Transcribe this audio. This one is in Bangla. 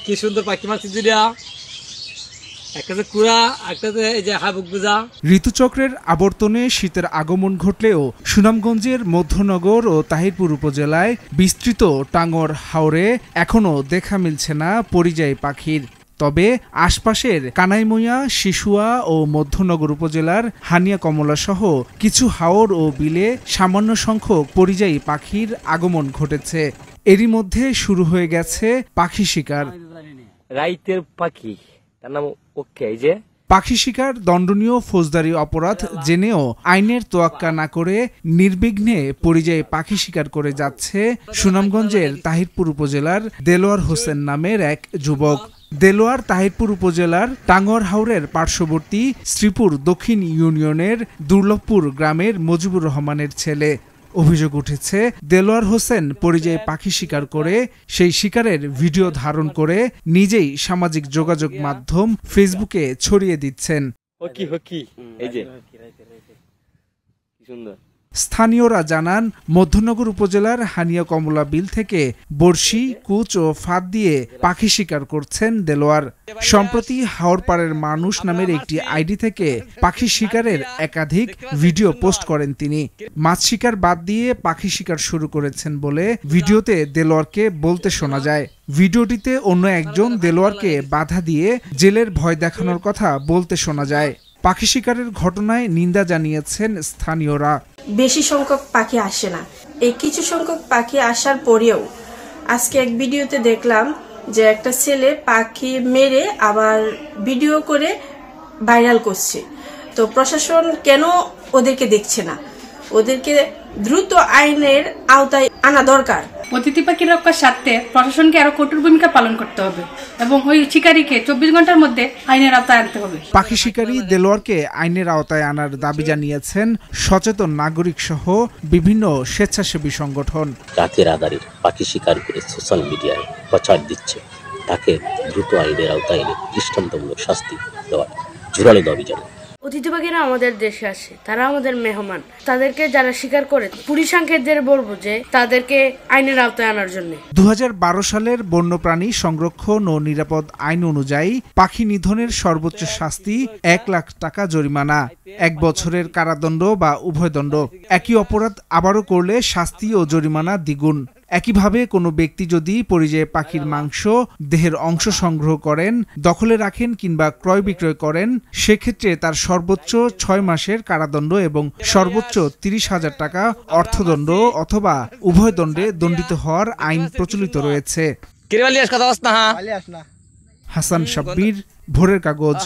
কি সুন্দর পাখি মারছি দুইটা, একটা যে কুড়া, একটা যে এই যে হাবুক গুজা। ঋতুচক্রের আবর্তনে শীতের আগমন ঘটলেও সুনামগঞ্জের মধ্যনগর ও তাহিরপুর উপজেলায় বিস্তৃত টাঙ্গর হাওরে এখনো দেখা মিলছে না পরিযায়ী পাখির। তবে আশপাশের কানাইমুইয়া, শিশুয়া ও মধ্যনগর উপজেলার হানিয়া কমলা সহ কিছু হাওর ও বিলে সামান্য সংখ্যক পরিযায়ী পাখির আগমন ঘটেছে। এরই মধ্যে শুরু হয়ে গেছে পাখি শিকার। রাইতের পাখি, তার নাম ওকে। এই যে পাখি শিকার দণ্ডনীয় ফৌজদারি অপরাধ জেনেও আইনের তোয়াক্কা না করে নির্বিঘ্নে পরিযায়ী পাখি শিকার করে যাচ্ছে সুনামগঞ্জের তাহিরপুর উপজেলার দেলোয়ার হোসেন নামের এক যুবক। দেলোয়ার তাহিরপুর উপজেলার টাঙ্গর হাওরের পার্শ্ববর্তী শ্রীপুর দক্ষিণ ইউনিয়নের দুর্লভপুর গ্রামের মজিবুর রহমানের ছেলে। অভিযোগ উঠেছে দেলোয়ার হোসেন পরিযায়ী পাখি শিকার করে সেই শিকারের ভিডিও ধারণ করে নিজেই সামাজিক যোগাযোগ মাধ্যম ফেসবুকে ছড়িয়ে দিচ্ছেন। স্থানীয়রা জানান, মধ্যনগর উপজেলার হানিয়া কমলা বিল থেকে বড়শি, কুচ ও ফাঁদ দিয়ে পাখি শিকার করছেন দেলোয়ার। সম্প্রতি হাওরপাড়ের মানুষ নামের একটি আইডি থেকে পাখি শিকারের একাধিক ভিডিও পোস্ট করেন তিনি। মাছ শিকার বাদ দিয়ে পাখি শিকার শুরু করেছেন বলে ভিডিওতে দেলোয়ারকে বলতে শোনা যায়। ভিডিওটিতে অন্য একজন দেলোয়ারকে বাধা দিয়ে জেলের ভয় দেখানোর কথা বলতে শোনা যায়। পাখি শিকারের ঘটনায় নিন্দা জানিয়েছেন স্থানীয়রা। বেশি সংখ্যক পাখি আসে না, এই কিছু সংখ্যক পাখি আসার পরেও আজকে এক ভিডিওতে দেখলাম যে একটা ছেলে পাখি মেরে আবার ভিডিও করে ভাইরাল করছে। তো প্রশাসন কেন ওদেরকে দেখছে না? ওদেরকে দ্রুত আইনের আওতায় আনা দরকার। অতিথি পাখি রক্ষার স্বার্থে প্রশাসনকে আরো কঠোর ভূমিকা পালন করতে হবে এবং ওই শিকারীকে 24 ঘন্টার মধ্যে আইনের আওতায় আনতে হবে। পাখি শিকারী দেলোয়ারকে আইনের আওতায় আনার দাবি জানিয়েছেন সচেতন নাগরিক সহ বিভিন্ন স্বেচ্ছাসেবী সংগঠন। রাতের আধারে পাখি শিকার করে সোশ্যাল মিডিয়ায় প্রচার দিচ্ছে, তাকে দ্রুত আইনের আওতায় এনে দৃষ্টান্তমূলক শাস্তি দেওয়ার জোরালো দাবি জানায়। অতিথি পাখিরা আমাদের দেশে আসে, তারা আমাদের মেহমান। তাদেরকে যারা শিকার করে পুলিশ আঙ্কেলদের বলবো যে তাদেরকে আইনের আওতায় আনার জন্য। 2012 সালের বন্যপ্রাণী সংরক্ষণ ও নিরাপদ আইন অনুযায়ী পাখি নিধনের সর্বোচ্চ শাস্তি 1 লাখ টাকা জরিমানা, 1 বছরের কারাদণ্ড বা উভয়দণ্ড। একই অপরাধ আবারও করলে শাস্তি ও জরিমানা দ্বিগুণ। একইভাবে কোনো ব্যক্তি যদি পরিযায়ী পাখির মাংস, দেহের অংশ সংগ্রহ করেন, দখলে রাখেন কিংবা ক্রয় বিক্রয় করেন, সেক্ষেত্রে তার সর্বোচ্চ 6 মাসের কারাদণ্ড এবং সর্বোচ্চ 30,000 টাকা অর্থদণ্ড অথবা উভয় দণ্ডে দণ্ডিত হওয়ার আইন প্রচলিত রয়েছে। হাসান শাব্বির, ভোরের কাগজ।